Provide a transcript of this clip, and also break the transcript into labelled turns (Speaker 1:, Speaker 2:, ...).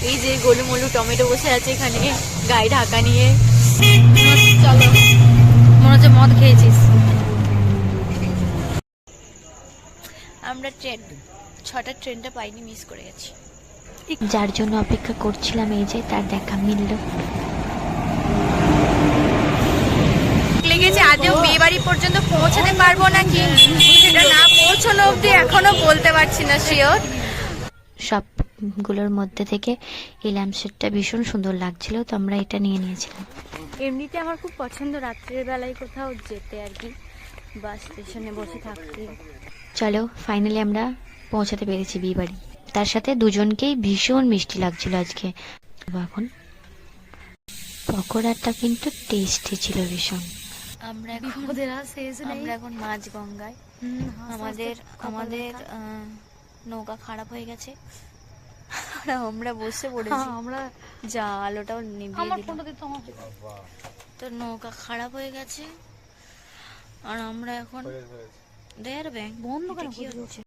Speaker 1: এই যে গোলুমলু টমেটো বসে আছে এখানে গায়ে ঢাকা নিয়ে। চলো, মনে হচ্ছে মদ খেয়েছিস। আমরা ট্রেন 6টার ট্রেনটা পাইনি, মিস করে গেছি।
Speaker 2: যার জন্য অপেক্ষা করছিলাম এই যে তার দেখা মিলল।
Speaker 1: লেগেছে আদেও বিয়ে বাড়ি পর্যন্ত পৌঁছাতে পারবো নাকি সেটা না পৌঁছানো অব্দি এখনো বলতে পারছি না শিওর।
Speaker 2: সবগুলোর মধ্যে থেকে এই ল্যাম্পশেডটা ভীষণ সুন্দর লাগছিল, তো আমরা এটা নিয়ে নিয়েছিলাম।
Speaker 1: এমনিতে আমার খুব পছন্দ রাত্রের বেলায় কোথাও যেতে আর কি, বাস স্টেশনে বসে থাকতে।
Speaker 2: চলো ফাইনালি আমরা পৌঁছাতে পেরেছি বিয়ে বাড়ি। তার সাথে দুজনকেই ভীষণ মিষ্টি লাগছিল আজকে। এখন পকোড়াটা কিন্তু টেস্টি ছিল ভীষণ।
Speaker 1: আমরা এখন মাঝগঙ্গায়। আমাদের নৌকা খারাপ হয়ে গেছে, আমরা বসে পড়েছি। আমরা যা আলোটাও নিভিয়ে দিলাম। তো নৌকা খারাপ হয়ে গেছে আর আমরা এখন বন্ধ কেন হচ্ছে।